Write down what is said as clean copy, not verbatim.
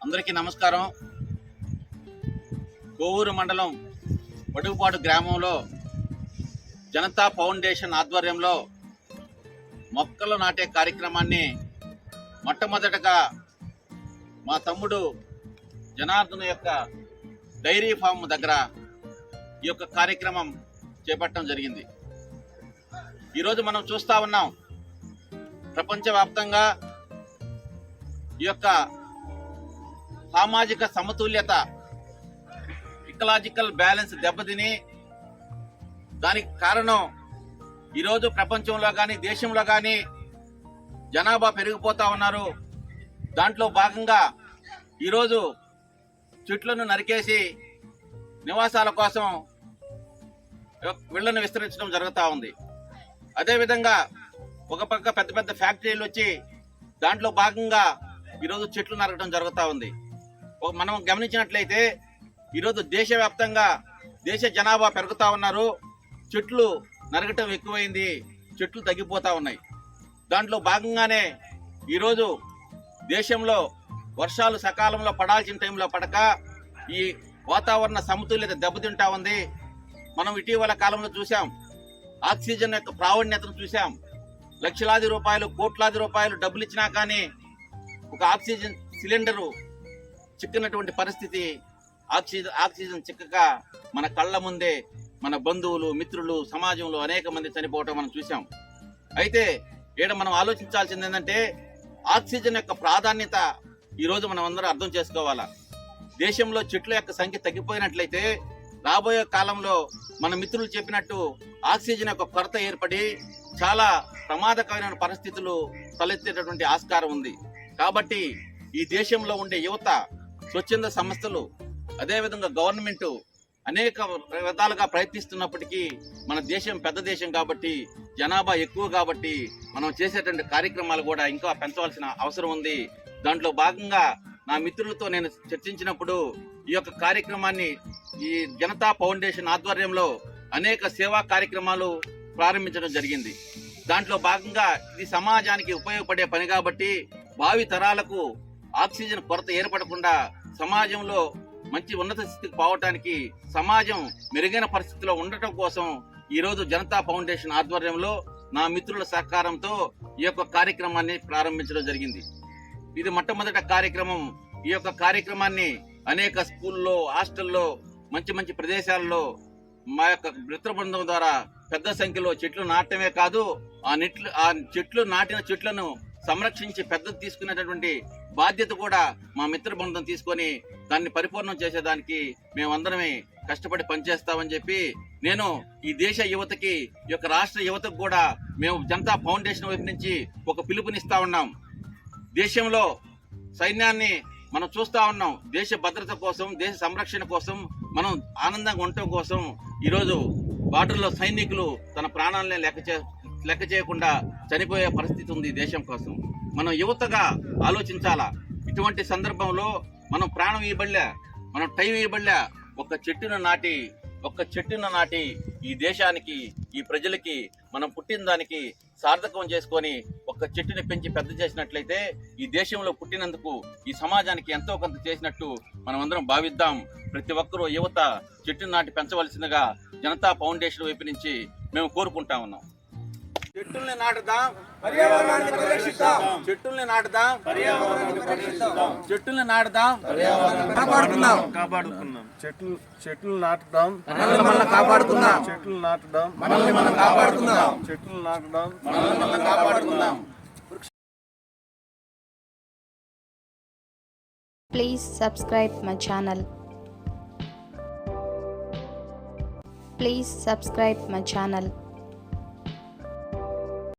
అందరికీ నమస్కారం. కోవూరు మండలం వడుగుపాడు గ్రామంలో జనతా ఫౌండేషన్ ఆధ్వర్యంలో మొక్కలు నాటే కార్యక్రమాన్ని మొట్టమొదటగా మా తమ్ముడు జనార్దన్ యొక్క డైరీ ఫామ్ దగ్గర ఈ యొక్క కార్యక్రమం చేపట్టడం జరిగింది. ఈరోజు మనం చూస్తూ ఉన్నాం, ప్రపంచవ్యాప్తంగా ఈ యొక్క సామాజిక సమతుల్యత, ఇకలాజికల్ బ్యాలెన్స్ దెబ్బతిని, దానికి కారణం ఈరోజు ప్రపంచంలో కానీ దేశంలో కానీ జనాభా పెరిగిపోతా ఉన్నారు. దాంట్లో భాగంగా ఈరోజు చెట్లను నరికేసి నివాసాల కోసం ఇళ్లను విస్తరించడం జరుగుతూ ఉంది. అదేవిధంగా ఒక పక్క పెద్ద పెద్ద ఫ్యాక్టరీలు వచ్చి దాంట్లో భాగంగా ఈరోజు చెట్లు నరకడం జరుగుతూ ఉంది. మనం గమనించినట్లయితే ఈరోజు దేశవ్యాప్తంగా దేశ జనాభా పెరుగుతూ ఉన్నారు, చెట్లు నరకటం ఎక్కువైంది, చెట్లు తగ్గిపోతూ ఉన్నాయి. దాంట్లో భాగంగానే ఈరోజు దేశంలో వర్షాలు సకాలంలో పడాల్సిన టైంలో పడక ఈ వాతావరణ సమతుల్యత దెబ్బతింటా ఉంది. మనం ఇటీవల కాలంలో చూసాం, ఆక్సిజన్ యొక్క ప్రావీణ్యతను చూసాం. లక్షలాది రూపాయలు, కోట్లాది రూపాయలు డబ్బులు ఇచ్చినా కానీ ఒక ఆక్సిజన్ సిలిండరు చిక్కినటువంటి పరిస్థితి. ఆక్సిజన్ చిక్కక మన కళ్ళ ముందే మన బంధువులు, మిత్రులు, సమాజంలో అనేక మంది చనిపోవటం మనం చూసాం. అయితే ఈడ మనం ఆలోచించాల్సింది ఏంటంటే, ఆక్సిజన్ యొక్క ప్రాధాన్యత ఈరోజు మనం అందరూ అర్థం చేసుకోవాలా. దేశంలో చెట్ల యొక్క సంఖ్య తగ్గిపోయినట్లయితే రాబోయే కాలంలో మన మిత్రులు చెప్పినట్టు ఆక్సిజన్ యొక్క కొరత ఏర్పడి చాలా ప్రమాదకరమైన పరిస్థితులు తలెత్తేటటువంటి ఆస్కారం ఉంది. కాబట్టి ఈ దేశంలో ఉండే యువత, స్వచ్ఛంద సంస్థలు, అదేవిధంగా గవర్నమెంట్ అనేక విధాలుగా ప్రయత్నిస్తున్నప్పటికీ మన దేశం పెద్ద దేశం కాబట్టి, జనాభా ఎక్కువ కాబట్టి మనం చేసేటువంటి కార్యక్రమాలు కూడా ఇంకా పెంచవలసిన అవసరం ఉంది. దాంట్లో భాగంగా నా మిత్రులతో నేను చర్చించినప్పుడు ఈ యొక్క కార్యక్రమాన్ని ఈ జనతా ఫౌండేషన్ ఆధ్వర్యంలో అనేక సేవా కార్యక్రమాలు ప్రారంభించడం జరిగింది. దాంట్లో భాగంగా ఇది సమాజానికి ఉపయోగపడే పని కాబట్టి భావి తరాలకు ఆక్సిజన్ కొరత ఏర్పడకుండా సమాజంలో మంచి ఉన్నత స్థితికి పోవటానికి, సమాజం మెరుగైన పరిస్థితిలో ఉండటం కోసం ఈరోజు జనతా ఫౌండేషన్ ఆధ్వర్యంలో నా మిత్రుల సహకారంతో ఈ యొక్క కార్యక్రమాన్ని ప్రారంభించడం జరిగింది. ఇది మొట్టమొదటి కార్యక్రమం. ఈ యొక్క కార్యక్రమాన్ని అనేక స్కూల్లో, హాస్టల్లో, మంచి మంచి ప్రదేశాల్లో మా యొక్క మిత్ర బృందం ద్వారా పెద్ద సంఖ్యలో చెట్లు నాటమే కాదు, ఆ చెట్లు నాటిన చెట్లను సంరక్షించి పెద్దది తీసుకునేటటువంటి బాధ్యత కూడా మా మిత్ర బృందం తీసుకొని దాన్ని పరిపూర్ణం చేసేదానికి మేమందరమే కష్టపడి పనిచేస్తామని చెప్పి నేను ఈ దేశ యువతకి, ఈ యొక్క రాష్ట్ర యువతకు కూడా మేము జనతా ఫౌండేషన్ వైపు నుంచి ఒక పిలుపునిస్తా ఉన్నాం. దేశంలో సైన్యాన్ని మనం చూస్తా ఉన్నాం. దేశ భద్రత కోసం, దేశ సంరక్షణ కోసం, మనం ఆనందంగా ఉండటం కోసం ఈరోజు బార్డర్లో సైనికులు తన ప్రాణాలనే లెక్క చేయకుండా చనిపోయే పరిస్థితి ఉంది. దేశం కోసం మనం యువతగా ఆలోచించాలా. ఇటువంటి సందర్భంలో మనం ప్రాణం ఇవ్వబడలే, మనం టైం ఇవ్వబడలే. ఒక చెట్టును నాటి ఈ దేశానికి, ఈ ప్రజలకి మనం పుట్టిన దానికి సార్థకం చేసుకొని ఒక చెట్టుని పెంచి పెద్ద చేసినట్లయితే ఈ దేశంలో పుట్టినందుకు ఈ సమాజానికి ఎంతో కొంత చేసినట్టు మనం అందరం భావిద్దాం. ప్రతి ఒక్కరూ యువత చెట్టును నాటి పెంచవలసిందిగా జనతా ఫౌండేషన్ వైపు నుంచి మేము కోరుకుంటా ఉన్నాం. చెట్టుల్ని నాటుదాం, పర్యావరణాన్ని పరిరక్షిద్దాం. చెట్టుల్ని నాటుదాం, పర్యావరణాన్ని పరిరక్షిద్దాం. చెట్టుల్ని నాటుదాం, పర్యావరణాన్ని కాపాడుకుందాం. చెట్లు నాటుదాం, మనల్ని మనం కాపాడుకుందాం. చెట్లు నాటుదాం, మనల్ని మనం కాపాడుకుందాం. చెట్లు నాటుదాం, మనల్ని మనం కాపాడుకుందాం. Please subscribe my channel. Please subscribe my channel.